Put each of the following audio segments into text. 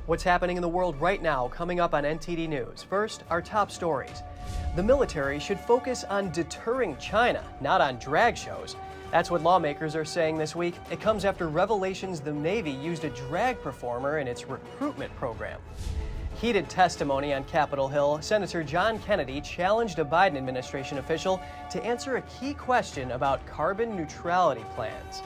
What's happening in the world right now coming up on NTD News. First, our top stories. The military should focus on deterring China, not on drag shows. That's what lawmakers are saying this week. It comes after revelations the Navy used a drag performer in its recruitment program. Heated testimony on Capitol Hill, Senator John Kennedy challenged a Biden administration official to answer a key question about carbon neutrality plans.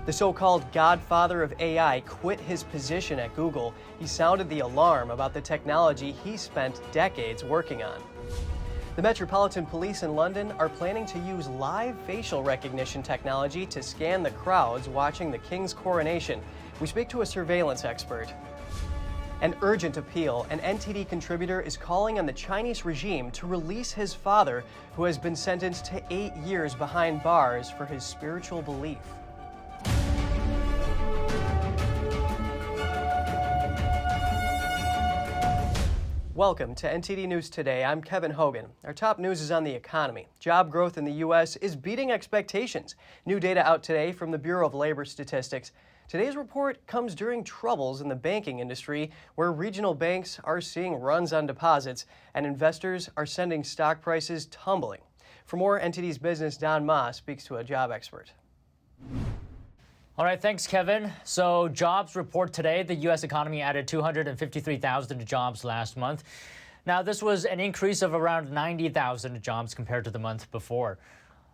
The so-called Godfather of AI quit his position at Google. He sounded the alarm about the technology he spent decades working on. The Metropolitan Police in London are planning to use live facial recognition technology to scan the crowds watching the King's coronation. We speak to a surveillance expert. An urgent appeal. An NTD contributor is calling on the Chinese regime to release his father, who has been sentenced to 8 years behind bars for his spiritual belief. Welcome to NTD News Today. I'm Kevin Hogan. Our top news is on the economy. Job growth in the U.S. is beating expectations. New data out today from the Bureau of Labor Statistics. Today's report comes during troubles in the banking industry, where regional banks are seeing runs on deposits and investors are sending stock prices tumbling. For more, NTD's business Don Ma speaks to a job expert. All right, thanks, Kevin. So jobs report today. The U.S. economy added 253,000 jobs last month. Now, this was an increase of around 90,000 jobs compared to the month before.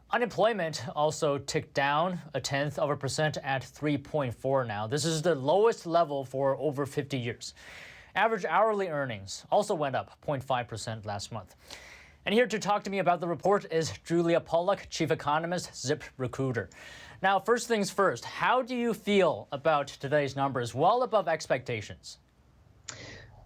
Unemployment also ticked down 0.1% at 3.4 now. This is the lowest level for over 50 years. Average hourly earnings also went up 0.5% last month. And here to talk to me about the report is Julia Pollack, Chief Economist, ZipRecruiter. Now, first things first, how do you feel about today's numbers? Well above expectations.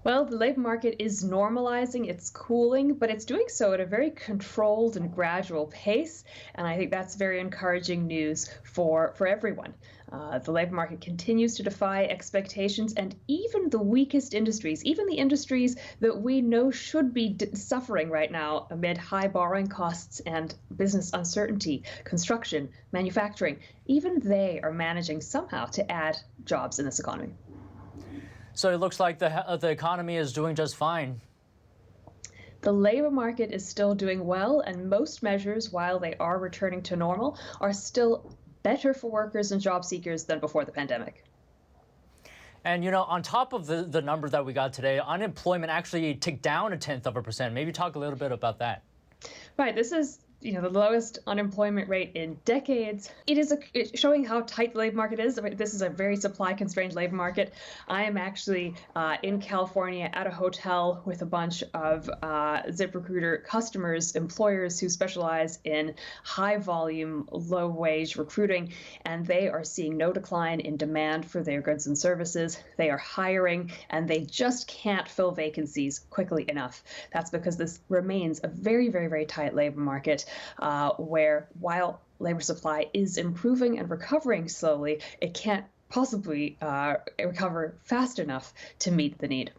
Well, the labor market is normalizing, it's cooling, but it's doing so at a very controlled and gradual pace. And I think that's very encouraging news for everyone. The labor market continues to defy expectations, and even the weakest industries, even the industries that we know should be suffering right now amid high borrowing costs and business uncertainty, construction, manufacturing, even they are managing somehow to add jobs in this economy. So it looks like the economy is doing just fine. The labor market is still doing well, and most measures, while they are returning to normal, are still better for workers and job seekers than before the pandemic. And, you know, on top of the number that we got today, unemployment actually ticked down 0.1%. Maybe talk a little bit about that. Right. This is the lowest unemployment rate in decades. It's showing how tight the labor market is. This is a very supply-constrained labor market. I am actually in California at a hotel with a bunch of ZipRecruiter customers, employers who specialize in high-volume, low-wage recruiting, and they are seeing no decline in demand for their goods and services. They are hiring, and they just can't fill vacancies quickly enough. That's because this remains a very, very, very tight labor market. Where while labor supply is improving and recovering slowly, it can't possibly recover fast enough to meet the need.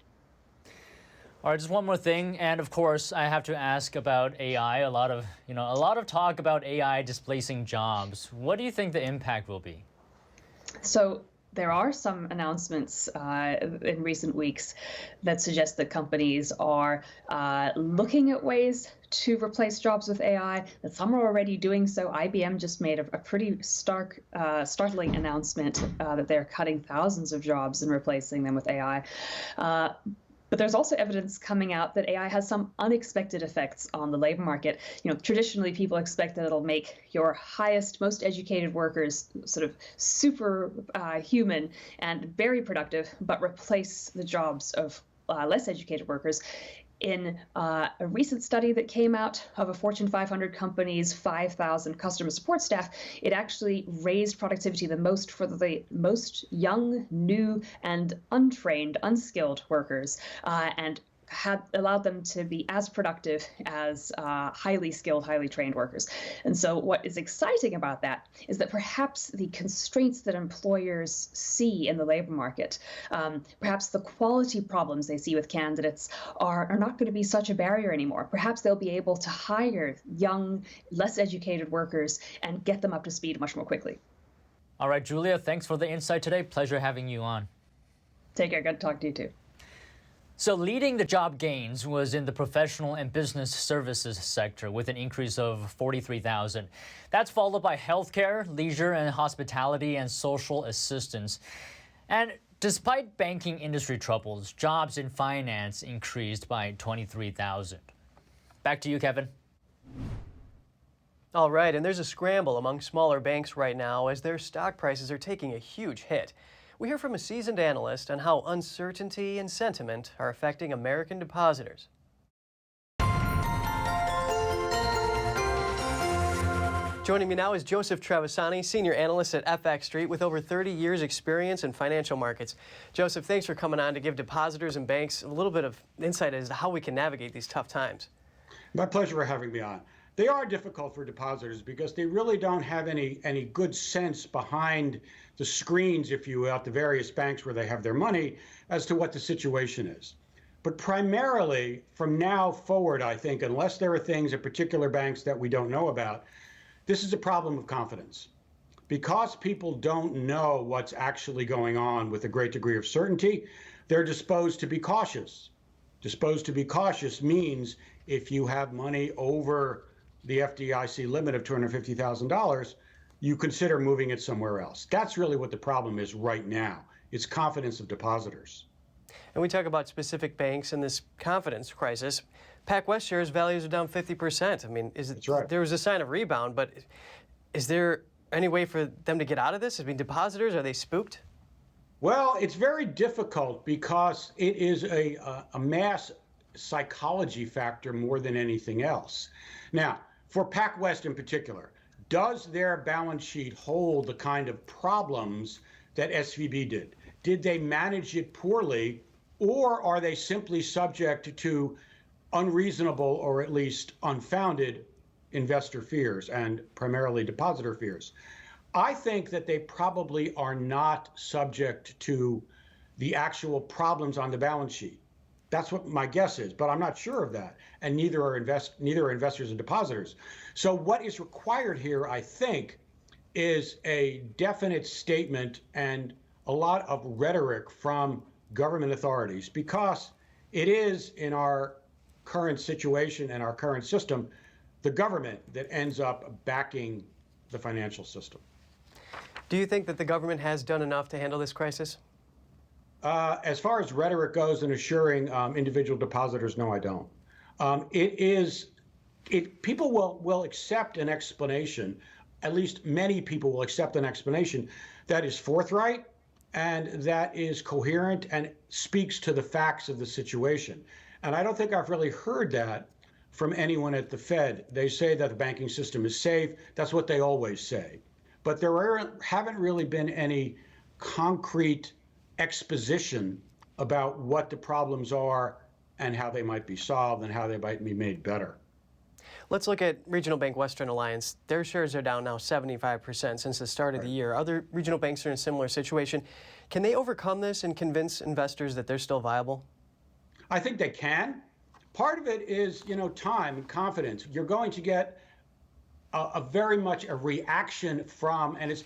All right, just one more thing, and of course, I have to ask about AI. A lot of talk about AI displacing jobs. What do you think the impact will be? So there are some announcements in recent weeks that suggest that companies are looking at ways to replace jobs with AI, that some are already doing so. IBM just made a pretty startling announcement that they're cutting thousands of jobs and replacing them with AI. But there's also evidence coming out that AI has some unexpected effects on the labor market. Traditionally, people expect that it'll make your highest, most educated workers sort of super human and very productive, but replace the jobs of less educated workers. In a recent study that came out of a Fortune 500 company's 5,000 customer support staff, it actually raised productivity the most for the most young, new, and untrained, unskilled workers, and had allowed them to be as productive as highly skilled, highly trained workers. And so what is exciting about that is that perhaps the constraints that employers see in the labor market, perhaps the quality problems they see with candidates are not going to be such a barrier anymore. Perhaps they'll be able to hire young, less educated workers and get them up to speed much more quickly. All right, Julia, thanks for the insight today. Pleasure having you on. Take care. Good to talk to you too. So leading the job gains was in the professional and business services sector with an increase of 43,000. That's followed by healthcare, leisure and hospitality, and social assistance. And despite banking industry troubles, jobs in finance increased by 23,000. Back to you, Kevin. All right, and there's a scramble among smaller banks right now as their stock prices are taking a huge hit. We hear from a seasoned analyst on how uncertainty and sentiment are affecting American depositors. Joining me now is Joseph Trevisani, senior analyst at FX Street with over 30 years experience in financial markets. Joseph, thanks for coming on to give depositors and banks a little bit of insight as to how we can navigate these tough times. My pleasure for having me on. They are difficult for depositors because they really don't have any good sense behind the screens, if you will, at the various banks where they have their money as to what the situation is. But primarily, from now forward, I think, unless there are things at particular banks that we don't know about, this is a problem of confidence. Because people don't know what's actually going on with a great degree of certainty, they're disposed to be cautious. Disposed to be cautious means if you have money over the FDIC limit of $250,000, you consider moving it somewhere else. That's really what the problem is right now. It's confidence of depositors. And we talk about specific banks in this confidence crisis. PacWest shares values are down 50%. I mean, That's right. There was a sign of rebound, but is there any way for them to get out of this? I mean, depositors, are they spooked? Well, it's very difficult because it is a mass psychology factor more than anything else. Now, for PacWest in particular, does their balance sheet hold the kind of problems that SVB did? Did they manage it poorly, or are they simply subject to unreasonable or at least unfounded investor fears and primarily depositor fears? I think that they probably are not subject to the actual problems on the balance sheet. That's what my guess is, but I'm not sure of that. And neither are investors and depositors. So what is required here, I think, is a definite statement and a lot of rhetoric from government authorities, because it is, in our current situation and our current system, the government that ends up backing the financial system. Do you think that the government has done enough to handle this crisis? As far as rhetoric goes and assuring individual depositors, no, I don't. People will accept an explanation, at least many people will accept an explanation that is forthright and that is coherent and speaks to the facts of the situation. And I don't think I've really heard that from anyone at the Fed. They say that the banking system is safe. That's what they always say. But there haven't really been any concrete exposition about what the problems are and how they might be solved and how they might be made better. Let's look at Regional Bank Western Alliance. Their shares are down now 75% since the start of the year. Other regional banks are in a similar situation. Can they overcome this and convince investors that they're still viable? I think they can. Part of it is, time and confidence. You're going to get a very much a reaction from, and it's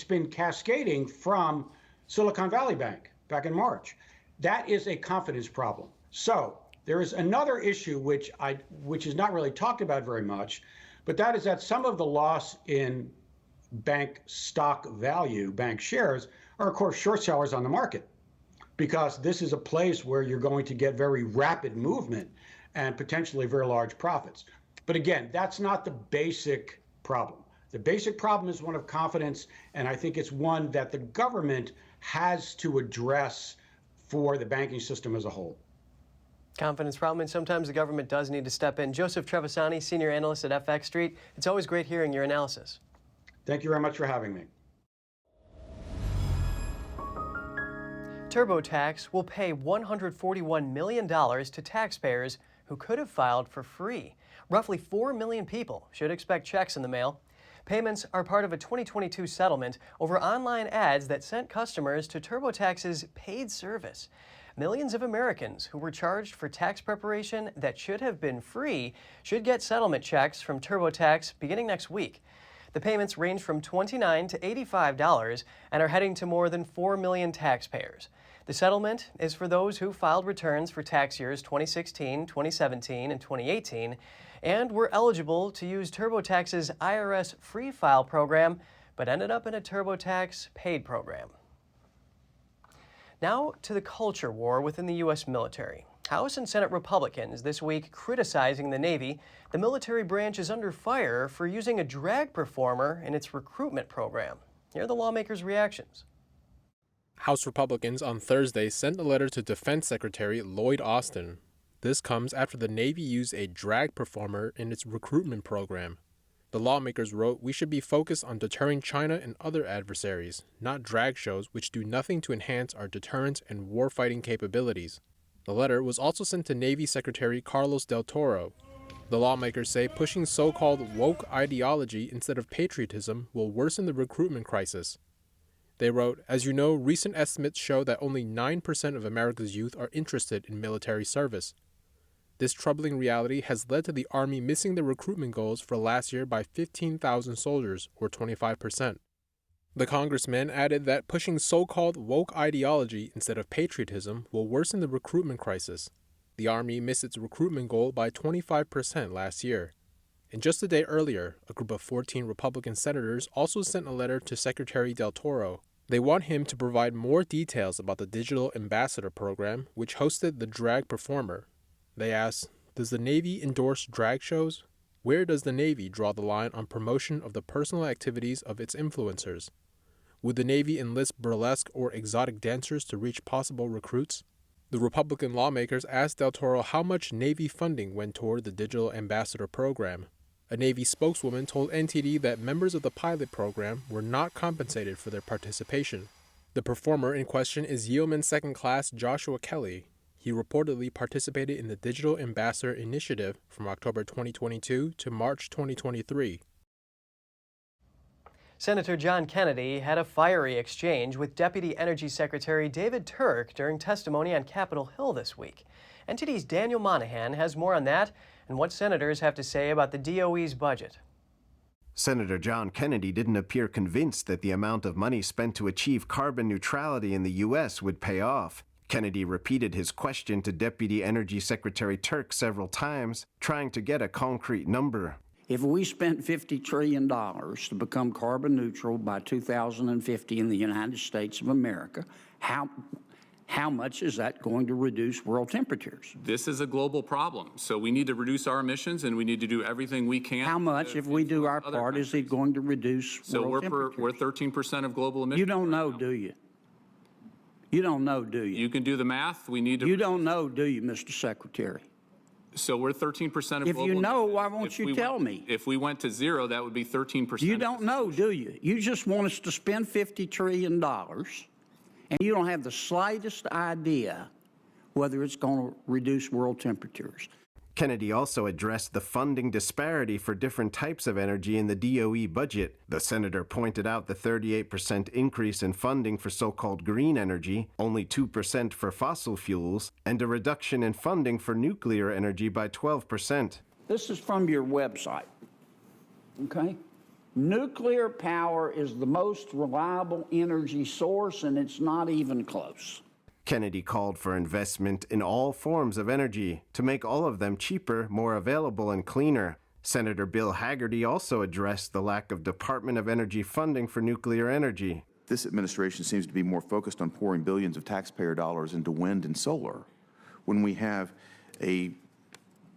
been cascading from Silicon Valley Bank back in March. That is a confidence problem. So there is another issue which is not really talked about very much, but that is that some of the loss in bank stock value, bank shares, are of course short sellers on the market, because this is a place where you're going to get very rapid movement and potentially very large profits. But again, that's not the basic problem. The basic problem is one of confidence, and I think it's one that the government has to address for the banking system as a whole. Confidence problem, and sometimes the government does need to step in. Joseph Trevisani, senior analyst at FX Street. It's always great hearing your analysis. Thank you very much for having me. Turbotax will pay $141 million to taxpayers who could have filed for free. Roughly 4 million people should expect checks in the mail. Payments are part of a 2022 settlement over online ads that sent customers to Turbotax's paid service. Millions of Americans who were charged for tax preparation that should have been free should get settlement checks from Turbotax beginning next week. The payments range from $29 to $85 and are heading to more than 4 million taxpayers. The settlement is for those who filed returns for tax years 2016, 2017, and 2018 and were eligible to use TurboTax's IRS Free File program but ended up in a TurboTax paid program. Now to the culture war within the U.S. military. House and Senate Republicans this week criticizing the Navy. The military branch is under fire for using a drag performer in its recruitment program. Here are the lawmakers' reactions. House Republicans on Thursday sent a letter to Defense Secretary Lloyd Austin. This comes after the Navy used a drag performer in its recruitment program. The lawmakers wrote, "We should be focused on deterring China and other adversaries, not drag shows which do nothing to enhance our deterrence and warfighting capabilities." The letter was also sent to Navy Secretary Carlos del Toro. The lawmakers say pushing so-called woke ideology instead of patriotism will worsen the recruitment crisis. They wrote, "As you know, recent estimates show that only 9% of America's youth are interested in military service. This troubling reality has led to the Army missing the recruitment goals for last year by 15,000 soldiers, or 25%. The congressman added that pushing so-called woke ideology instead of patriotism will worsen the recruitment crisis. The Army missed its recruitment goal by 25% last year. And just a day earlier, a group of 14 Republican senators also sent a letter to Secretary Del Toro. They want him to provide more details about the Digital Ambassador program, which hosted the drag performer. They asked, does the Navy endorse drag shows? Where does the Navy draw the line on promotion of the personal activities of its influencers? Would the Navy enlist burlesque or exotic dancers to reach possible recruits? The Republican lawmakers asked Del Toro how much Navy funding went toward the Digital Ambassador program. A Navy spokeswoman told NTD that members of the pilot program were not compensated for their participation. The performer in question is Yeoman Second Class Joshua Kelly. He reportedly participated in the Digital Ambassador Initiative from October 2022 to March 2023. Senator John Kennedy had a fiery exchange with Deputy Energy Secretary David Turk during testimony on Capitol Hill this week. NTD's Daniel Monahan has more on that and what senators have to say about the DOE's budget. Senator John Kennedy didn't appear convinced that the amount of money spent to achieve carbon neutrality in the U.S. would pay off. Kennedy repeated his question to Deputy Energy Secretary Turk several times, trying to get a concrete number. If we spent $50 trillion to become carbon neutral by 2050 in the United States of America, how much is that going to reduce world temperatures? This is a global problem, so we need to reduce our emissions and we need to do everything we can. How much, if we do our part, is it going to reduce world temperatures? So we're 13% of global emissions. You don't know, do you? You don't know, do you? You can do the math. We need to. You don't know, do you, Mr. Secretary? So we're 13% of global. If you know, why won't you tell me? If we went to zero, that would be 13%. You don't know, do you? You just want us to spend $50 trillion, and you don't have the slightest idea whether it's going to reduce world temperatures. Kennedy also addressed the funding disparity for different types of energy in the DOE budget. The senator pointed out the 38% increase in funding for so-called green energy, only 2% for fossil fuels, and a reduction in funding for nuclear energy by 12%. This is from your website, okay? Nuclear power is the most reliable energy source, and it's not even close. Kennedy called for investment in all forms of energy to make all of them cheaper, more available, and cleaner. Senator Bill Hagerty also addressed the lack of Department of Energy funding for nuclear energy. This administration seems to be more focused on pouring billions of taxpayer dollars into wind and solar when we have a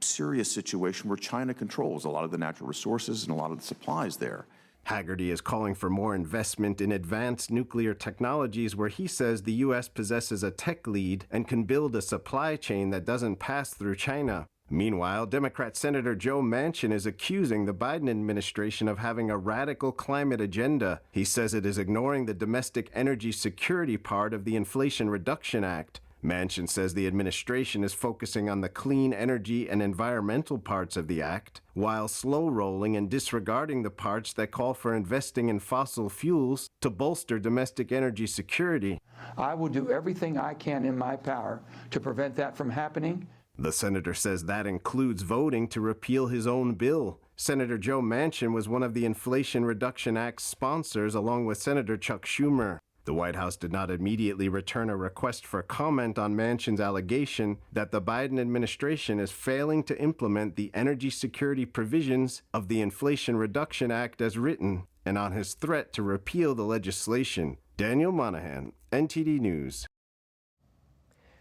serious situation where China controls a lot of the natural resources and a lot of the supplies there. Hagerty is calling for more investment in advanced nuclear technologies where he says the U.S. possesses a tech lead and can build a supply chain that doesn't pass through China. Meanwhile, Democrat Senator Joe Manchin is accusing the Biden administration of having a radical climate agenda. He says it is ignoring the domestic energy security part of the Inflation Reduction Act. Manchin says the administration is focusing on the clean energy and environmental parts of the act, while slow-rolling and disregarding the parts that call for investing in fossil fuels to bolster domestic energy security. I will do everything I can in my power to prevent that from happening. The senator says that includes voting to repeal his own bill. Senator Joe Manchin was one of the Inflation Reduction Act's sponsors, along with Senator Chuck Schumer. The White House did not immediately return a request for comment on Manchin's allegation that the Biden administration is failing to implement the energy security provisions of the Inflation Reduction Act as written, and on his threat to repeal the legislation. Daniel Monahan, NTD News.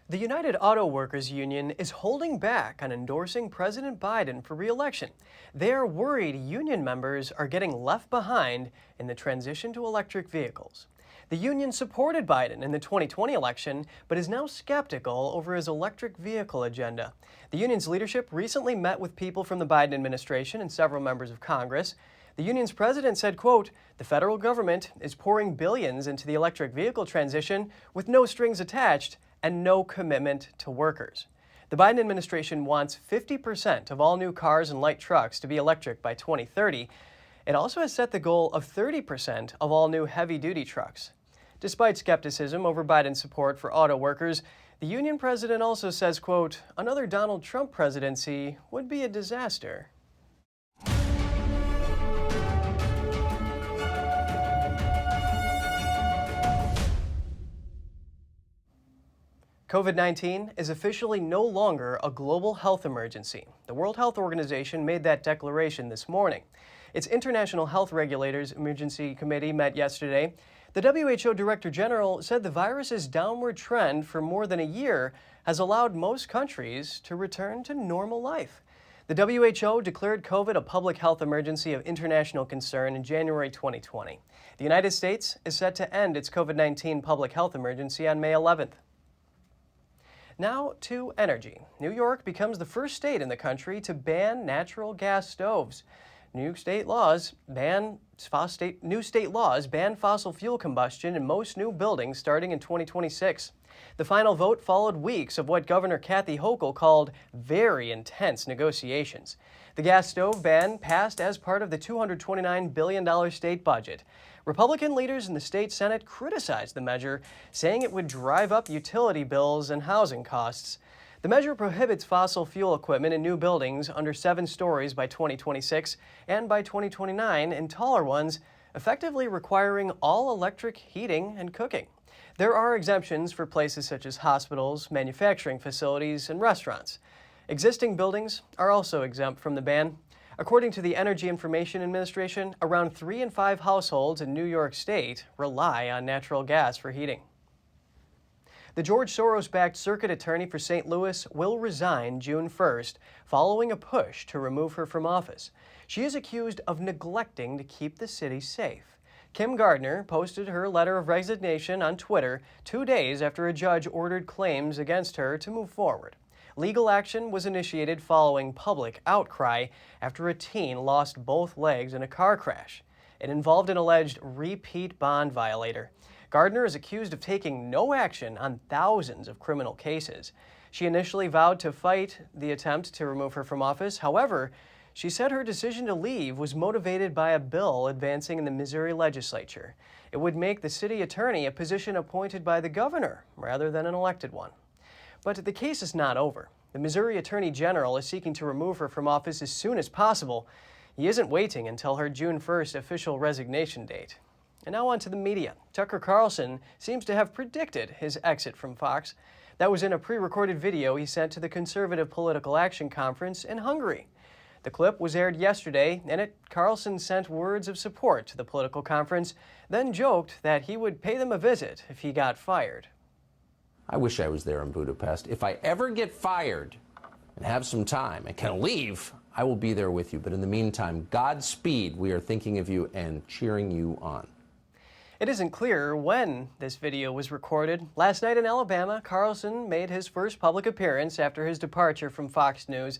The United Auto Workers Union is holding back on endorsing President Biden for re-election. They're worried union members are getting left behind in the transition to electric vehicles. The union supported Biden in the 2020 election, but is now skeptical over his electric vehicle agenda. The union's leadership recently met with people from the Biden administration and several members of Congress. The union's president said, quote, "The federal government is pouring billions into the electric vehicle transition with no strings attached and no commitment to workers." The Biden administration wants 50% of all new cars and light trucks to be electric by 2030. It also has set the goal of 30% of all new heavy-duty trucks. Despite skepticism over Biden's support for auto workers, the union president also says, quote, "Another Donald Trump presidency would be a disaster." COVID-19 is officially no longer a global health emergency. The World Health Organization made that declaration this morning. Its International Health Regulators Emergency Committee met yesterday. The WHO Director General said the virus's downward trend for more than a year has allowed most countries to return to normal life. The WHO declared COVID a public health emergency of international concern in January 2020. The United States is set to end its COVID-19 public health emergency on May 11th. Now to energy. New York becomes the first state in the country to ban natural gas stoves. New state laws ban fossil fuel combustion in most new buildings starting in 2026. The final vote followed weeks of what Governor Kathy Hochul called very intense negotiations. The gas stove ban passed as part of the $229 billion state budget. Republican leaders in the state Senate criticized the measure, saying it would drive up utility bills and housing costs. The measure prohibits fossil fuel equipment in new buildings under 7 stories by 2026 and by 2029 in taller ones, effectively requiring all electric heating and cooking. There are exemptions for places such as hospitals, manufacturing facilities, and restaurants. Existing buildings are also exempt from the ban. According to the Energy Information Administration, around 3 in 5 households in New York State rely on natural gas for heating. The George Soros-backed circuit attorney for St. Louis will resign June 1st, following a push to remove her from office. She is accused of neglecting to keep the city safe. Kim Gardner posted her letter of resignation on Twitter 2 days after a judge ordered claims against her to move forward. Legal action was initiated following public outcry after a teen lost both legs in a car crash. It involved an alleged repeat bond violator. Gardner is accused of taking no action on thousands of criminal cases. She initially vowed to fight the attempt to remove her from office. However, she said her decision to leave was motivated by a bill advancing in the Missouri legislature. It would make the city attorney a position appointed by the governor rather than an elected one. But the case is not over. The Missouri Attorney General is seeking to remove her from office as soon as possible. He isn't waiting until her June 1st official resignation date. And now on to the media. Tucker Carlson seems to have predicted his exit from Fox. That was in a pre-recorded video he sent to the Conservative Political Action Conference in Hungary. The clip was aired yesterday, and Carlson sent words of support to the political conference, then joked that he would pay them a visit if he got fired. I wish I was there in Budapest. If I ever get fired and have some time and can leave, I will be there with you. But in the meantime, Godspeed. We are thinking of you and cheering you on. It isn't clear when this video was recorded. Last night in Alabama, Carlson made his first public appearance after his departure from Fox News.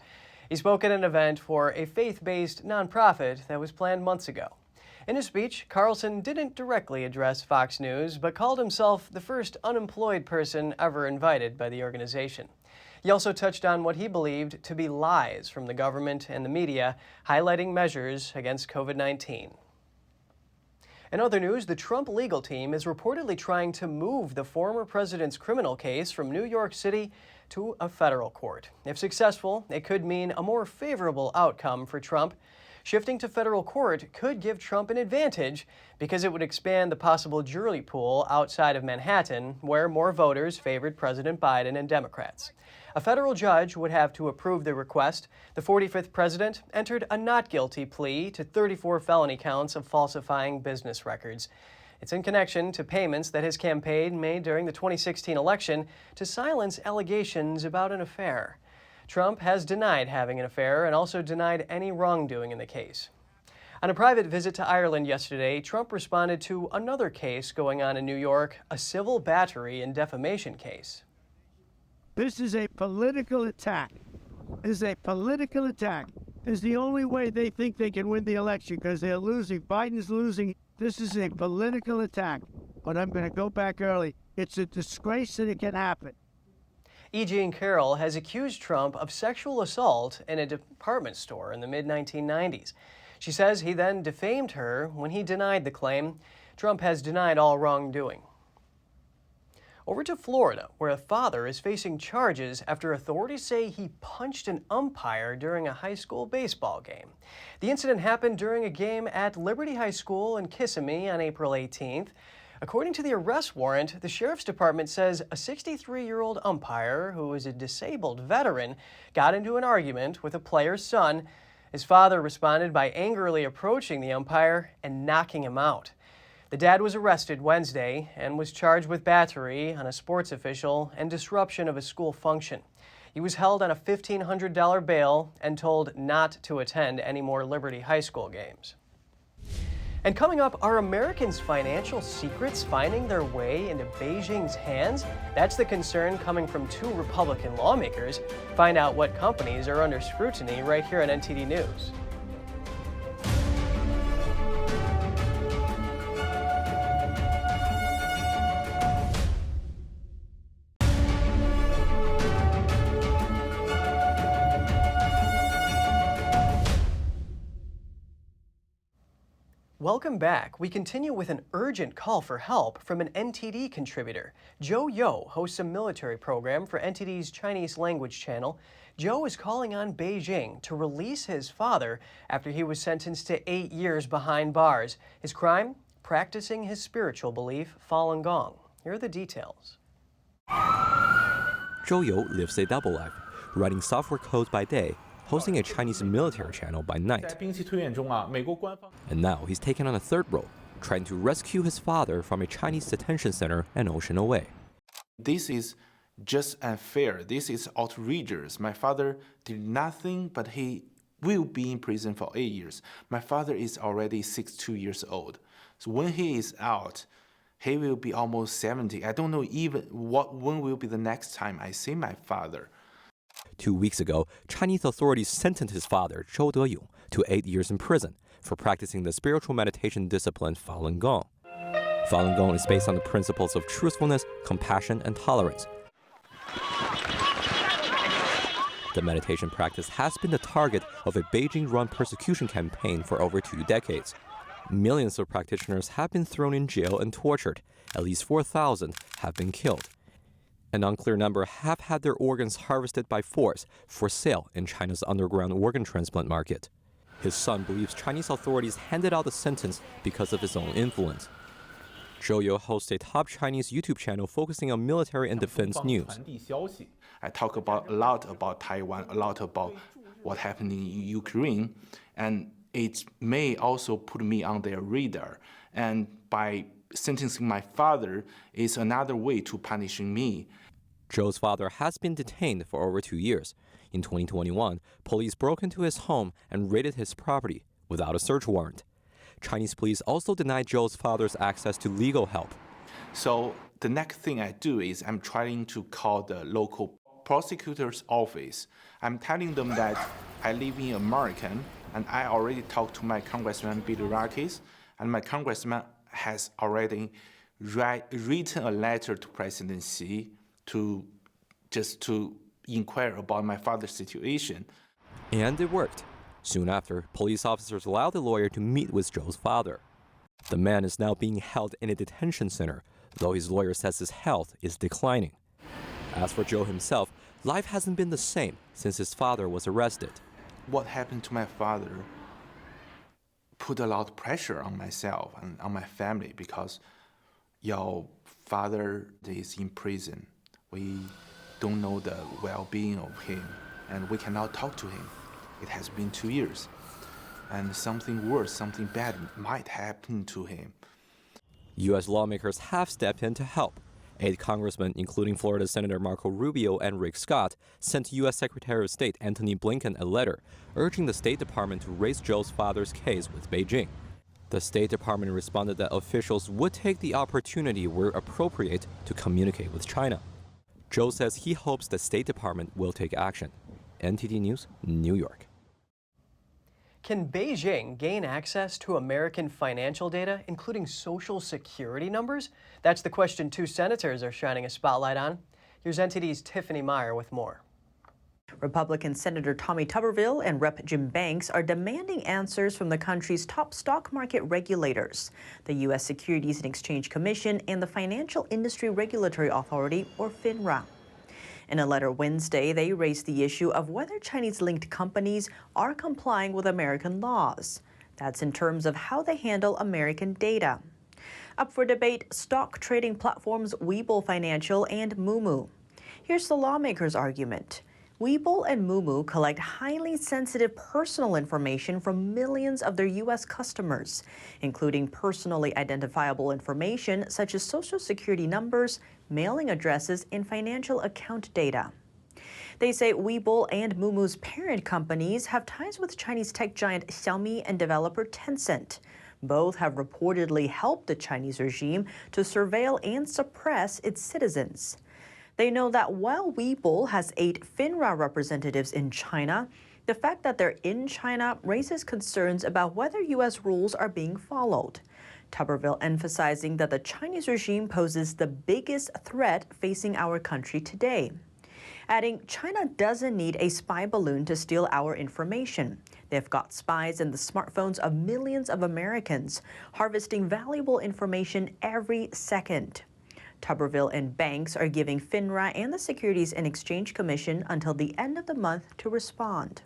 He spoke at an event for a faith-based nonprofit that was planned months ago. In his speech, Carlson didn't directly address Fox News, but called himself the first unemployed person ever invited by the organization. He also touched on what he believed to be lies from the government and the media, highlighting measures against COVID-19. In other news, the Trump legal team is reportedly trying to move the former president's criminal case from New York City to a federal court. If successful, it could mean a more favorable outcome for Trump. Shifting to federal court could give Trump an advantage because it would expand the possible jury pool outside of Manhattan, where more voters favored President Biden and Democrats. A federal judge would have to approve the request. The 45th president entered a not guilty plea to 34 felony counts of falsifying business records. It's in connection to payments that his campaign made during the 2016 election to silence allegations about an affair. Trump has denied having an affair and also denied any wrongdoing in the case. On a private visit to Ireland yesterday, Trump responded to another case going on in New York, a civil battery and defamation case. This is a political attack. This is a political attack. It's the only way they think they can win the election because they're losing. Biden's losing. This is a political attack. But I'm going to go back early. It's a disgrace that it can happen. E. Jean Carroll has accused Trump of sexual assault in a department store in the mid-1990s. She says he then defamed her when he denied the claim. Trump has denied all wrongdoing. Over to Florida, where a father is facing charges after authorities say he punched an umpire during a high school baseball game. The incident happened during a game at Liberty High School in Kissimmee on April 18th. According to the arrest warrant, the sheriff's department says a 63-year-old umpire, who is a disabled veteran, got into an argument with a player's son. His father responded by angrily approaching the umpire and knocking him out. The dad was arrested Wednesday and was charged with battery on a sports official and disruption of a school function. He was held on a $1,500 bail and told not to attend any more Liberty High School games. And coming up, are Americans' financial secrets finding their way into Beijing's hands? That's the concern coming from two Republican lawmakers. Find out what companies are under scrutiny right here on NTD News. Welcome back. We continue with an urgent call for help from an NTD contributor. Joe Yo hosts a military program for NTD's Chinese language channel. Joe is calling on Beijing to release his father after he was sentenced to 8 years behind bars. His crime? Practicing his spiritual belief, Falun Gong. Here are the details. Zhou You lives a double life, writing software code by day, hosting a Chinese military channel by night. And now he's taken on a third role, trying to rescue his father from a Chinese detention center an ocean away. This is just unfair. This is outrageous. My father did nothing, but he will be in prison for 8 years. My father is already 62 years old. So when he is out, he will be almost 70. I don't know even when will be the next time I see my father. 2 weeks ago, Chinese authorities sentenced his father, Zhou Deyong, to 8 years in prison for practicing the spiritual meditation discipline Falun Gong. Falun Gong is based on the principles of truthfulness, compassion, and tolerance. The meditation practice has been the target of a Beijing-run persecution campaign for over 2 decades. Millions of practitioners have been thrown in jail and tortured. At least 4,000 have been killed. An unclear number have had their organs harvested by force for sale in China's underground organ transplant market. His son believes Chinese authorities handed out the sentence because of his own influence. Zhou Yu hosts a top Chinese YouTube channel focusing on military and defense news. I talk a lot about Taiwan, a lot about what happened in Ukraine, and it may also put me on their radar. And by sentencing my father is another way to punishing me. Zhou's father has been detained for over 2 years. In 2021, police broke into his home and raided his property without a search warrant. Chinese police also denied Zhou's father's access to legal help. So the next thing I do is I'm trying to call the local prosecutor's office. I'm telling them that I live in America and I already talked to my Congressman Bill Rakis, and my congressman has already written a letter to President Xi to inquire about my father's situation. And it worked. Soon after, police officers allowed the lawyer to meet with Zhou's father. The man is now being held in a detention center, though his lawyer says his health is declining. As for Zhou himself, life hasn't been the same since his father was arrested. What happened to my father put a lot of pressure on myself and on my family because your father is in prison. We don't know the well-being of him, and we cannot talk to him. It has been 2 years, and something worse, something bad might happen to him. U.S. lawmakers have stepped in to help. 8 congressmen, including Florida Senator Marco Rubio and Rick Scott, sent U.S. Secretary of State Antony Blinken a letter urging the State Department to raise Joe's father's case with Beijing. The State Department responded that officials would take the opportunity where appropriate to communicate with China. Joe says he hopes the State Department will take action. NTD News, New York. Can Beijing gain access to American financial data, including Social Security numbers? That's the question 2 senators are shining a spotlight on. Here's NTD's Tiffany Meyer with more. Republican Senator Tommy Tuberville and Rep. Jim Banks are demanding answers from the country's top stock market regulators, the U.S. Securities and Exchange Commission and the Financial Industry Regulatory Authority, or FINRA. In a letter Wednesday, they raised the issue of whether Chinese-linked companies are complying with American laws. That's in terms of how they handle American data. Up for debate, stock trading platforms Webull Financial and Moomoo. Here's the lawmakers' argument. Webull and Moomoo collect highly sensitive personal information from millions of their U.S. customers, including personally identifiable information such as Social Security numbers, mailing addresses, and financial account data. They say Webull and Moomoo's parent companies have ties with Chinese tech giant Xiaomi and developer Tencent. Both have reportedly helped the Chinese regime to surveil and suppress its citizens. They know that while Webull has 8 FINRA representatives in China, the fact that they're in China raises concerns about whether U.S. rules are being followed. Tuberville emphasizing that the Chinese regime poses the biggest threat facing our country today. Adding, China doesn't need a spy balloon to steal our information. They've got spies in the smartphones of millions of Americans, harvesting valuable information every second. Tuberville and Banks are giving FINRA and the Securities and Exchange Commission until the end of the month to respond.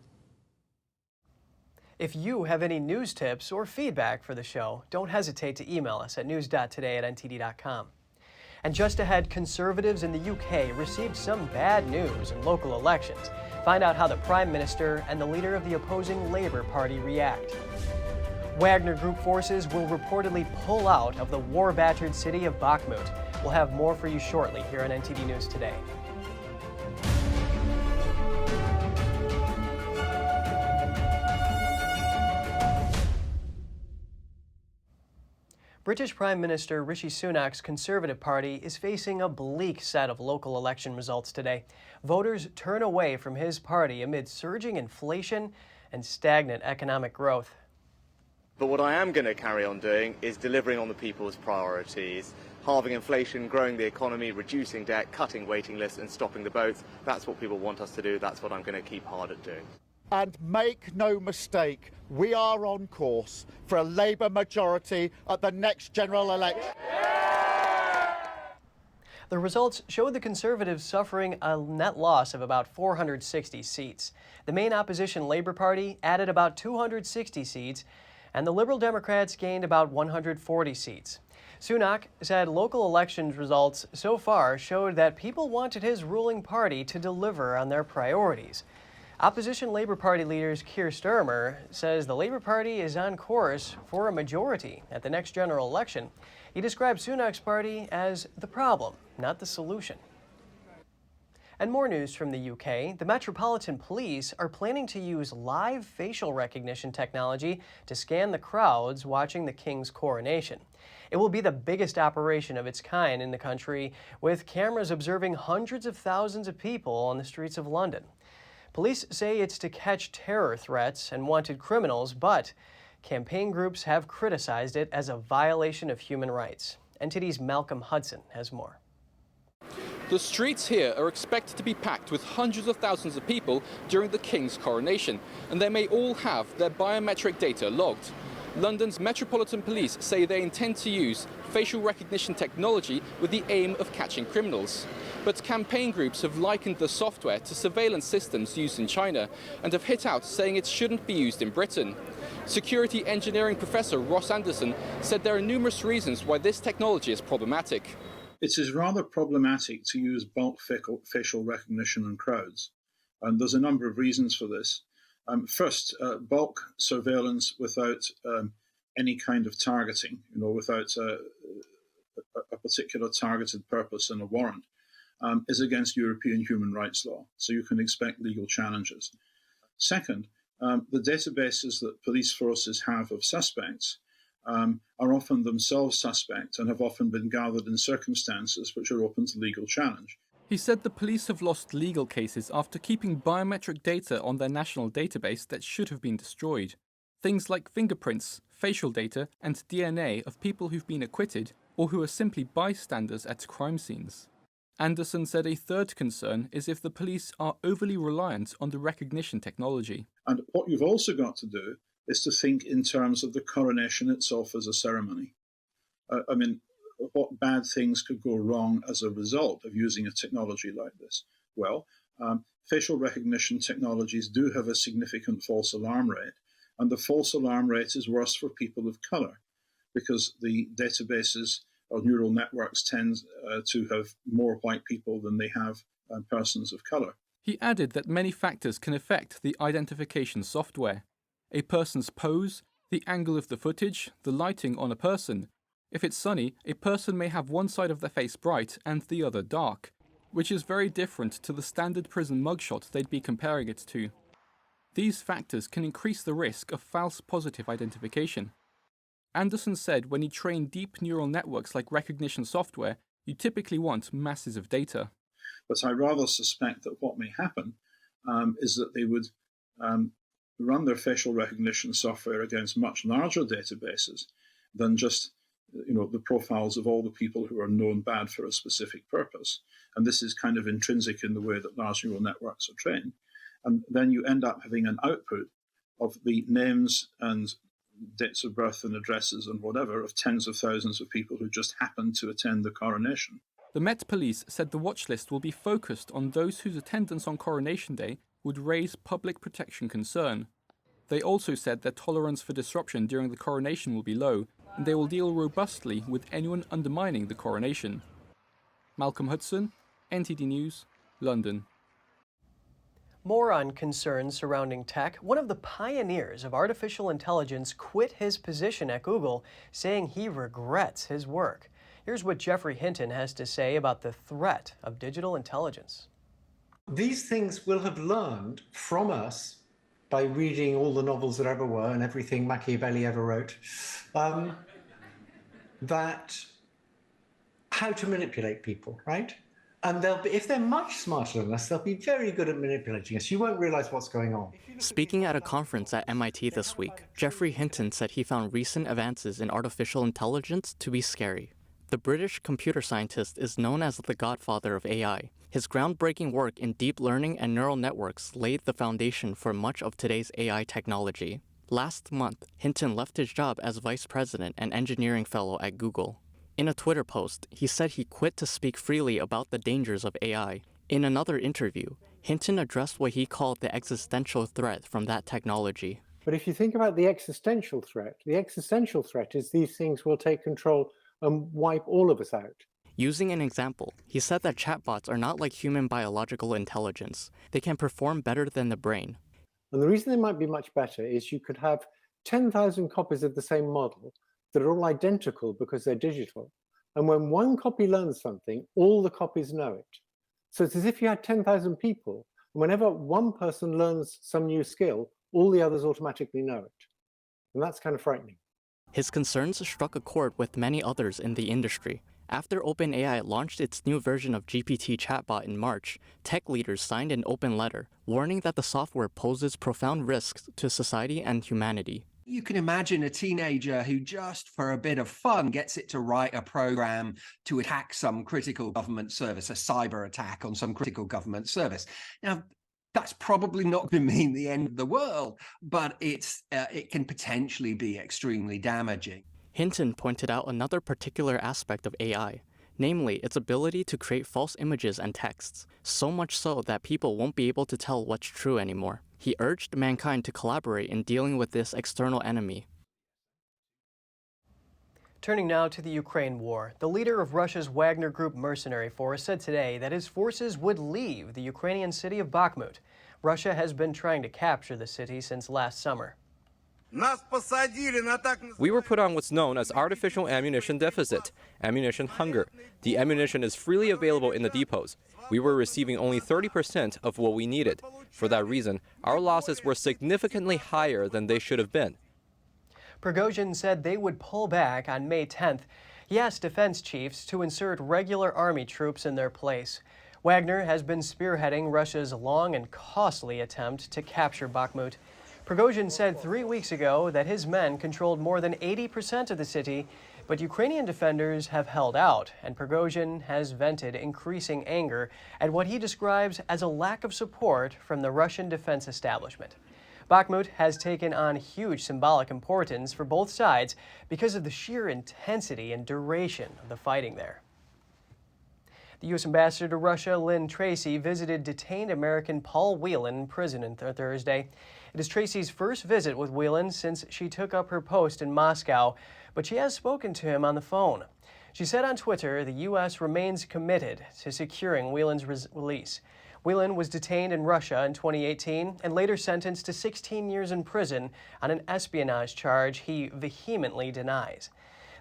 If you have any news tips or feedback for the show, don't hesitate to email us at news.today@ntd.com. And just ahead, conservatives in the UK received some bad news in local elections. Find out how the Prime Minister and the leader of the opposing Labour Party react. Wagner Group forces will reportedly pull out of the war-battered city of Bakhmut. We'll have more for you shortly here on NTD News Today. British Prime Minister Rishi Sunak's Conservative Party is facing a bleak set of local election results today. Voters turn away from his party amid surging inflation and stagnant economic growth. But what I am going to carry on doing is delivering on the people's priorities. Halving inflation, growing the economy, reducing debt, cutting waiting lists and stopping the boats. That's what people want us to do. That's what I'm going to keep hard at doing. And make no mistake, we are on course for a Labour majority at the next general election. The results showed the Conservatives suffering a net loss of about 460 seats. The main opposition Labour Party added about 260 seats, and the Liberal Democrats gained about 140 seats. Sunak said local elections results so far showed that people wanted his ruling party to deliver on their priorities. Opposition Labour Party leader Keir Starmer says the Labour Party is on course for a majority at the next general election. He described Sunak's party as the problem, not the solution. And more news from the UK. The Metropolitan Police are planning to use live facial recognition technology to scan the crowds watching the King's coronation. It will be the biggest operation of its kind in the country, with cameras observing hundreds of thousands of people on the streets of London. Police say it's to catch terror threats and wanted criminals, but campaign groups have criticized it as a violation of human rights. NTD's Malcolm Hudson has more. The streets here are expected to be packed with hundreds of thousands of people during the King's coronation, and they may all have their biometric data logged. London's Metropolitan Police say they intend to use facial recognition technology with the aim of catching criminals. But campaign groups have likened the software to surveillance systems used in China and have hit out saying it shouldn't be used in Britain. Security engineering professor Ross Anderson said there are numerous reasons why this technology is problematic. It is rather problematic to use bulk facial recognition in crowds. And there's a number of reasons for this. First, bulk surveillance without any kind of targeting, without a particular targeted purpose and a warrant, is against European human rights law. So you can expect legal challenges. Second, the databases that police forces have of suspects are often themselves suspect and have often been gathered in circumstances which are open to legal challenge. He said the police have lost legal cases after keeping biometric data on their national database that should have been destroyed. Things like fingerprints, facial data, and DNA of people who've been acquitted or who are simply bystanders at crime scenes. Anderson said a third concern is if the police are overly reliant on the recognition technology. And what you've also got to do is to think in terms of the coronation itself as a ceremony. What bad things could go wrong as a result of using a technology like this? Well, facial recognition technologies do have a significant false alarm rate, and the false alarm rate is worse for people of colour because the databases or neural networks tend to have more white people than they have persons of colour. He added that many factors can affect the identification software. A person's pose, the angle of the footage, the lighting on a person. If it's sunny, a person may have one side of their face bright and the other dark, which is very different to the standard prison mugshot they'd be comparing it to. These factors can increase the risk of false positive identification. Anderson said when you train deep neural networks like recognition software, you typically want masses of data. But I rather suspect that what may happen is that they would run their facial recognition software against much larger databases than just the profiles of all the people who are known bad for a specific purpose. And this is kind of intrinsic in the way that large neural networks are trained. And then you end up having an output of the names and dates of birth and addresses and whatever of tens of thousands of people who just happened to attend the coronation. The Met Police said the watch list will be focused on those whose attendance on Coronation Day would raise public protection concern. They also said their tolerance for disruption during the coronation will be low, and they will deal robustly with anyone undermining the coronation. Malcolm Hudson, NTD News, London. More on concerns surrounding tech. One of the pioneers of artificial intelligence quit his position at Google, saying he regrets his work. Here's what Geoffrey Hinton has to say about the threat of digital intelligence. These things will have learned from us by reading all the novels that ever were and everything Machiavelli ever wrote, that how to manipulate people, right? And if they're much smarter than us, they'll be very good at manipulating us. You won't realize what's going on. Speaking at a conference at MIT this week, Geoffrey Hinton said he found recent advances in artificial intelligence to be scary. The British computer scientist is known as the Godfather of AI. His groundbreaking work in deep learning and neural networks laid the foundation for much of today's AI technology. Last month, Hinton left his job as vice president and engineering fellow at Google. In a Twitter post, he said he quit to speak freely about the dangers of AI. In another interview, Hinton addressed what he called the existential threat from that technology. But if you think about the existential threat is these things will take control and wipe all of us out. Using an example, he said that chatbots are not like human biological intelligence. They can perform better than the brain. And the reason they might be much better is you could have 10,000 copies of the same model that are all identical because they're digital. And when one copy learns something, all the copies know it. So it's as if you had 10,000 people, and whenever one person learns some new skill, all the others automatically know it. And that's kind of frightening. His concerns struck a chord with many others in the industry. After OpenAI launched its new version of GPT chatbot in March, tech leaders signed an open letter warning that the software poses profound risks to society and humanity. You can imagine a teenager who just for a bit of fun gets it to write a program to attack some critical government service, a cyber attack on some critical government service. Now, That's probably not going to mean the end of the world, but it can potentially be extremely damaging. Hinton pointed out another particular aspect of AI, namely its ability to create false images and texts, so much so that people won't be able to tell what's true anymore. He urged mankind to collaborate in dealing with this external enemy. Turning now to the Ukraine war, the leader of Russia's Wagner Group mercenary force said today that his forces would leave the Ukrainian city of Bakhmut. Russia has been trying to capture the city since last summer. We were put on what's known as artificial ammunition deficit, ammunition hunger. The ammunition is freely available in the depots. We were receiving only 30% of what we needed. For that reason, our losses were significantly higher than they should have been. Prigozhin said they would pull back on May 10th. He asked defense chiefs to insert regular army troops in their place. Wagner has been spearheading Russia's long and costly attempt to capture Bakhmut. Prigozhin said 3 weeks ago that his men controlled more than 80% of the city, but Ukrainian defenders have held out, and Prigozhin has vented increasing anger at what he describes as a lack of support from the Russian defense establishment. Bakhmut has taken on huge symbolic importance for both sides because of the sheer intensity and duration of the fighting there. The U.S. Ambassador to Russia, Lynn Tracy, visited detained American Paul Whelan in prison on Thursday. It is Tracy's first visit with Whelan since she took up her post in Moscow, but she has spoken to him on the phone. She said on Twitter the U.S. remains committed to securing Whelan's release. Whelan was detained in Russia in 2018 and later sentenced to 16 years in prison on an espionage charge he vehemently denies.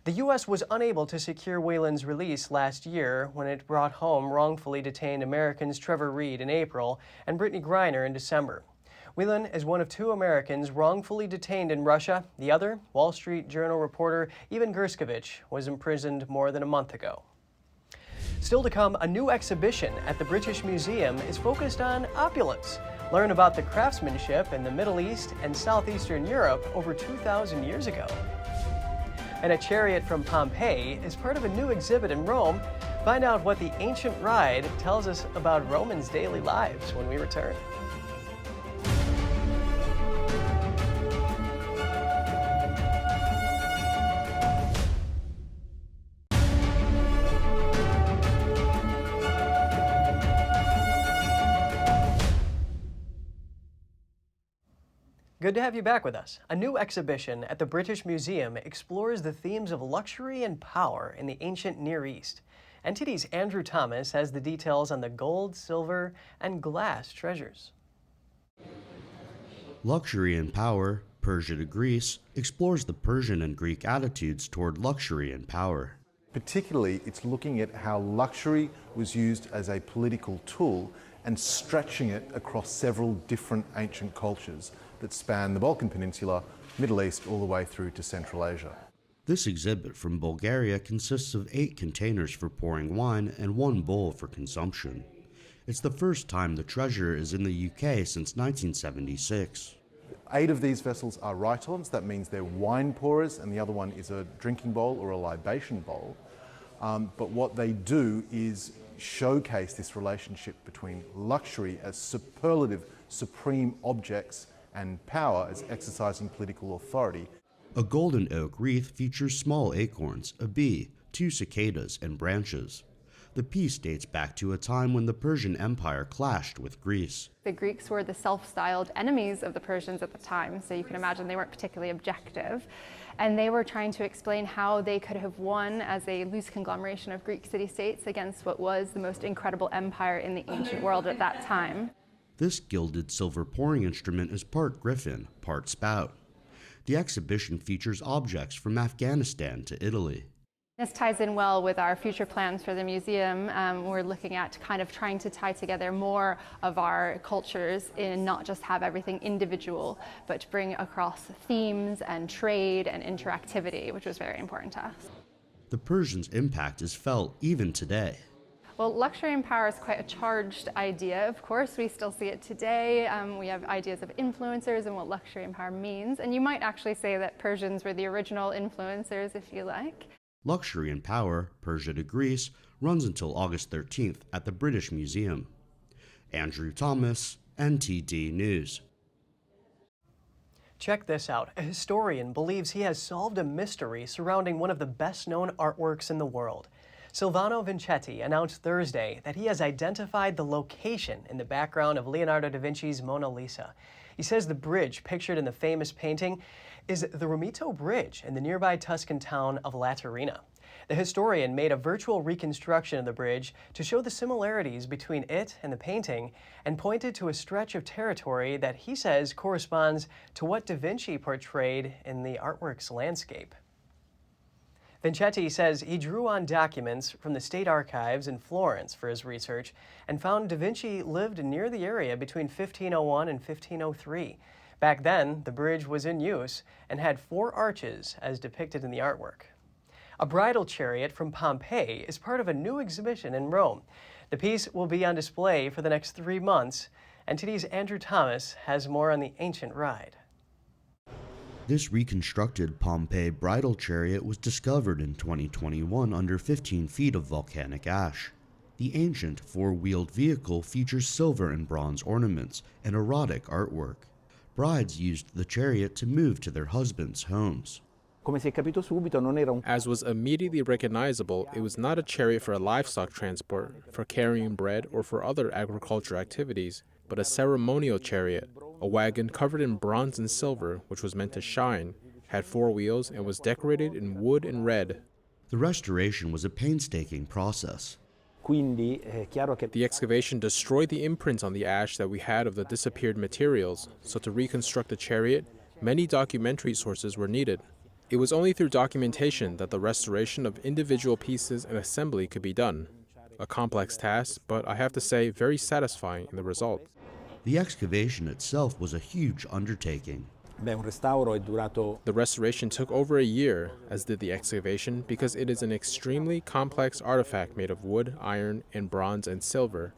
The U.S. was unable to secure Whelan's release last year when it brought home wrongfully detained Americans Trevor Reed in April and Brittany Griner in December. Whelan is one of 2 Americans wrongfully detained in Russia. The other, Wall Street Journal reporter Ivan Gerskovich, was imprisoned more than a month ago. Still to come, a new exhibition at the British Museum is focused on opulence. Learn about the craftsmanship in the Middle East and Southeastern Europe over 2,000 years ago. And a chariot from Pompeii is part of a new exhibit in Rome. Find out what the ancient ride tells us about Romans' daily lives when we return. Good to have you back with us. A new exhibition at the British Museum explores the themes of luxury and power in the ancient Near East. NTD's Andrew Thomas has the details on the gold, silver, and glass treasures. Luxury and Power, Persia to Greece, explores the Persian and Greek attitudes toward luxury and power. Particularly, it's looking at how luxury was used as a political tool and stretching it across several different ancient cultures that span the Balkan Peninsula, Middle East, all the way through to Central Asia. This exhibit from Bulgaria consists of 8 containers for pouring wine and 1 bowl for consumption. It's the first time the treasure is in the UK since 1976. 8 of these vessels are rhytons, that means they're wine pourers, and the other one is a drinking bowl or a libation bowl. But what they do is showcase this relationship between luxury as superlative, supreme objects and power as exercising political authority. A golden oak wreath features small acorns, a bee, 2 cicadas, and branches. The piece dates back to a time when the Persian Empire clashed with Greece. The Greeks were the self-styled enemies of the Persians at the time, so you can imagine they weren't particularly objective. And they were trying to explain how they could have won as a loose conglomeration of Greek city-states against what was the most incredible empire in the ancient world at that time. This gilded silver pouring instrument is part griffin, part spout. The exhibition features objects from Afghanistan to Italy. This ties in well with our future plans for the museum. We're looking at kind of trying to tie together more of our cultures and not just have everything individual, but to bring across themes and trade and interactivity, which was very important to us. The Persians' impact is felt even today. Well, luxury and power is quite a charged idea. Of course, we still see it today. We have ideas of influencers and what luxury and power means. And you might actually say that Persians were the original influencers, if you like. Luxury and Power, Persia to Greece, runs until August 13th at the British Museum. Andrew Thomas, NTD News. Check this out. A historian believes he has solved a mystery surrounding one of the best-known artworks in the world. Silvano Vincetti announced Thursday that he has identified the location in the background of Leonardo da Vinci's Mona Lisa. He says the bridge pictured in the famous painting is the Romano Bridge in the nearby Tuscan town of Laterina. The historian made a virtual reconstruction of the bridge to show the similarities between it and the painting and pointed to a stretch of territory that he says corresponds to what da Vinci portrayed in the artwork's landscape. Vincetti says he drew on documents from the state archives in Florence for his research and found da Vinci lived near the area between 1501 and 1503. Back then, the bridge was in use and had 4 arches as depicted in the artwork. A bridal chariot from Pompeii is part of a new exhibition in Rome. The piece will be on display for the next 3 months. NTD's Andrew Thomas has more on the ancient ride. This reconstructed Pompeii bridal chariot was discovered in 2021 under 15 feet of volcanic ash. The ancient 4-wheeled vehicle features silver and bronze ornaments and erotic artwork. Brides used the chariot to move to their husbands' homes. As was immediately recognizable, it was not a chariot for livestock transport, for carrying bread, or for other agricultural activities, but a ceremonial chariot, a wagon covered in bronze and silver, which was meant to shine, had 4 wheels, and was decorated in wood and red. The restoration was a painstaking process. The excavation destroyed the imprints on the ash that we had of the disappeared materials, so to reconstruct the chariot, many documentary sources were needed. It was only through documentation that the restoration of individual pieces and assembly could be done. A complex task, but I have to say, very satisfying in the result. The excavation itself was a huge undertaking. The restoration took over a year, as did the excavation, because it is an extremely complex artifact made of wood, iron, and bronze and silver.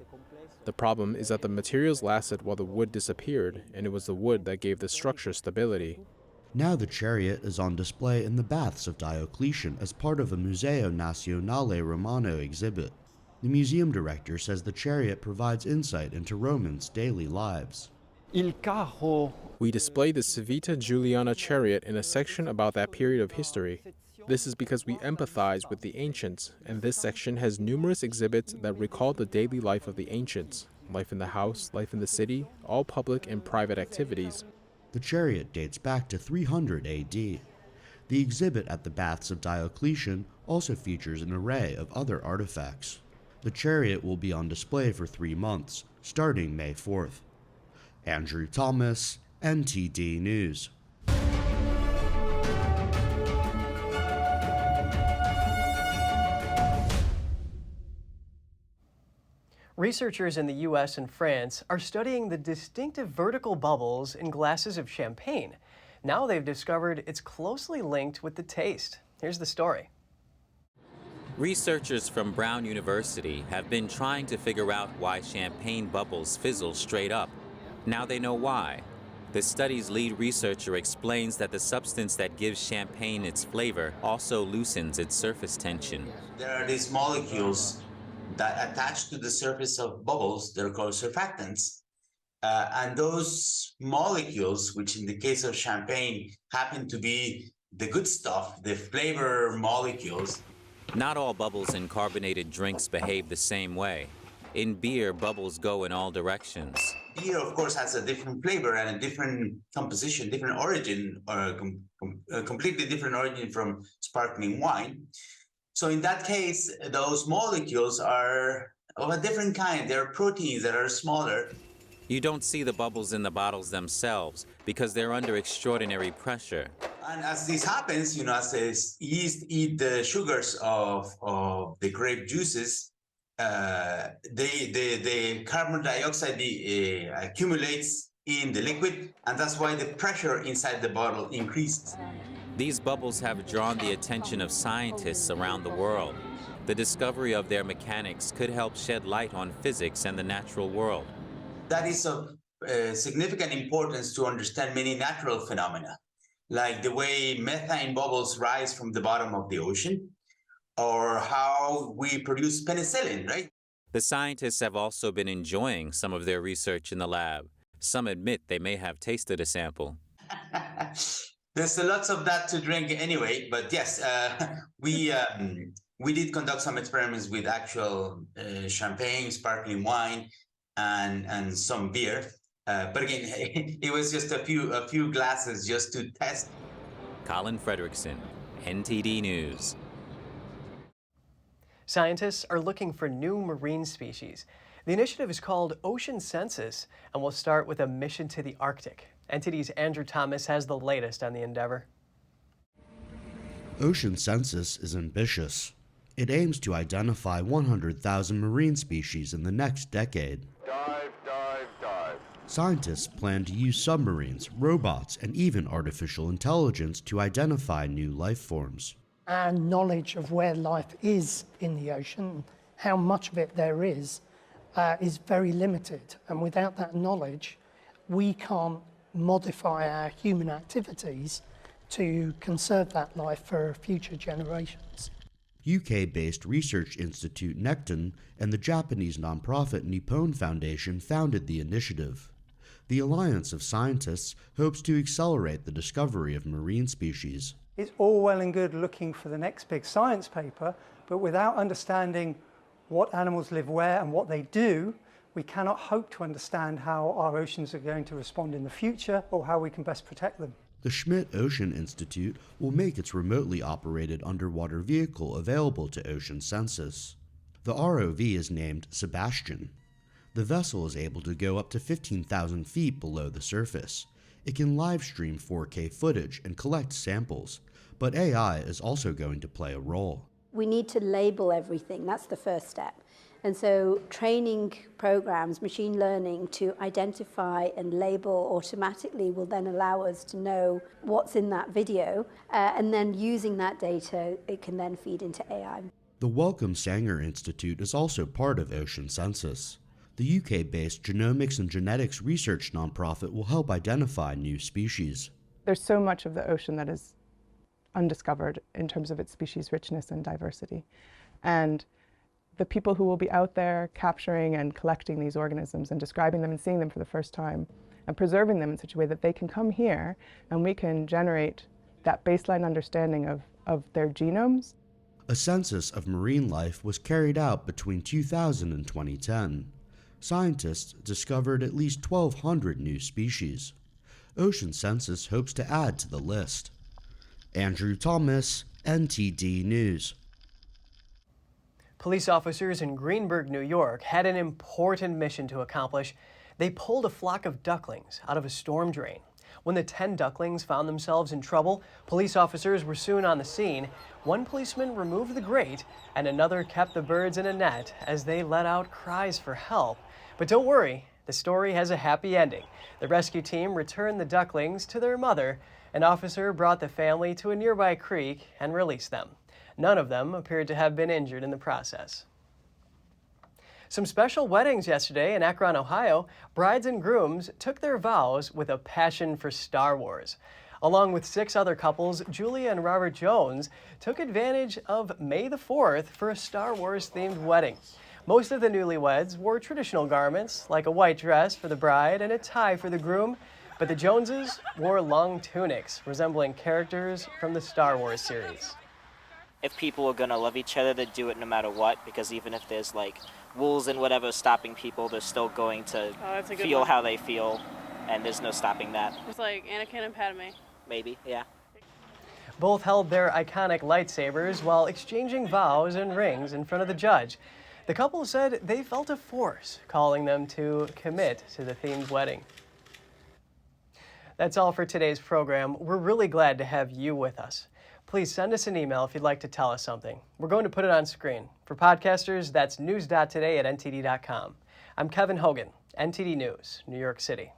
The problem is that the materials lasted while the wood disappeared, and it was the wood that gave the structure stability. Now the chariot is on display in the baths of Diocletian as part of a Museo Nazionale Romano exhibit. The museum director says the chariot provides insight into Romans' daily lives. We display the Civita Juliana chariot in a section about that period of history. This is because we empathize with the ancients, and this section has numerous exhibits that recall the daily life of the ancients, life in the house, life in the city, all public and private activities. The chariot dates back to 300 AD. The exhibit at the Baths of Diocletian also features an array of other artifacts. The chariot will be on display for 3 months, starting May 4th. Andrew Thomas, NTD News. Researchers in the U.S. and France are studying the distinctive vertical bubbles in glasses of champagne. Now they've discovered it's closely linked with the taste. Here's the story. Researchers from Brown University have been trying to figure out why champagne bubbles fizzle straight up. Now they know why. The study's lead researcher explains that the substance that gives champagne its flavor also loosens its surface tension. There are these molecules that attach to the surface of bubbles. They're called surfactants. And those molecules, which in the case of champagne happen to be the good stuff, the flavor molecules. Not all bubbles in carbonated drinks behave the same way. In beer, bubbles go in all directions. Beer, of course, has a different flavor and a different composition, different origin, or a completely different origin from sparkling wine. So in that case, those molecules are of a different kind. They're proteins that are smaller. You don't see the bubbles in the bottles themselves because they're under extraordinary pressure. And as this happens, as the yeast eat the sugars of the grape juices, the carbon dioxide accumulates in the liquid, and that's why the pressure inside the bottle increases. These bubbles have drawn the attention of scientists around the world. The discovery of their mechanics could help shed light on physics and the natural world. That is of significant importance to understand many natural phenomena, like the way methane bubbles rise from the bottom of the ocean, or how we produce penicillin, right? The scientists have also been enjoying some of their research in the lab. Some admit they may have tasted a sample. There's lots of that to drink anyway, but yes, we did conduct some experiments with actual champagne, sparkling wine, and some beer. But again, it was just a few glasses just to test. Colin Frederickson, NTD News. Scientists are looking for new marine species. The initiative is called Ocean Census and will start with a mission to the Arctic. NTD's Andrew Thomas has the latest on the endeavor. Ocean Census is ambitious. It aims to identify 100,000 marine species in the next decade. Dive, dive, dive. Scientists plan to use submarines, robots, and even artificial intelligence to identify new life forms. Our knowledge of where life is in the ocean, how much of it there is very limited. And without that knowledge, we can't modify our human activities to conserve that life for future generations. UK-based research institute Necton and the Japanese nonprofit Nippon Foundation founded the initiative. The Alliance of Scientists hopes to accelerate the discovery of marine species. It's all well and good looking for the next big science paper, but without understanding what animals live where and what they do, we cannot hope to understand how our oceans are going to respond in the future or how we can best protect them. The Schmidt Ocean Institute will make its remotely operated underwater vehicle available to Ocean Census. The ROV is named Sebastian. The vessel is able to go up to 15,000 feet below the surface. It can live stream 4K footage and collect samples, but AI is also going to play a role. We need to label everything. That's the first step. And so training programs, machine learning to identify and label automatically will then allow us to know what's in that video. And then using that data, it can then feed into AI. The Wellcome Sanger Institute is also part of Ocean Census. The UK-based genomics and genetics research nonprofit will help identify new species. There's so much of the ocean that is undiscovered in terms of its species richness and diversity. And the people who will be out there capturing and collecting these organisms and describing them and seeing them for the first time and preserving them in such a way that they can come here and we can generate that baseline understanding of their genomes. A census of marine life was carried out between 2000 and 2010. Scientists discovered at least 1,200 new species. Ocean Census hopes to add to the list. Andrew Thomas, NTD News. Police officers in Greenburgh, New York had an important mission to accomplish. They pulled a flock of ducklings out of a storm drain. When the 10 ducklings found themselves in trouble, police officers were soon on the scene. One policeman removed the grate and another kept the birds in a net as they let out cries for help. But don't worry, the story has a happy ending. The rescue team returned the ducklings to their mother. An officer brought the family to a nearby creek and released them. None of them appeared to have been injured in the process. Some special weddings yesterday in Akron, Ohio. Brides and grooms took their vows with a passion for Star Wars. Along with 6 other couples, Julia and Robert Jones took advantage of May the 4th for a Star Wars-themed wedding. Most of the newlyweds wore traditional garments, like a white dress for the bride and a tie for the groom, but the Joneses wore long tunics resembling characters from the Star Wars series. If people are gonna love each other, they do it no matter what, because even if there's like rules and whatever stopping people, they're still going to feel how they feel, and there's no stopping that. It's like Anakin and Padme. Maybe, yeah. Both held their iconic lightsabers while exchanging vows and rings in front of the judge. The couple said they felt a force calling them to commit to the themed wedding. That's all for today's program. We're really glad to have you with us. Please send us an email if you'd like to tell us something. We're going to put it on screen. For podcasters, that's news.today@ntd.com. I'm Kevin Hogan, NTD News, New York City.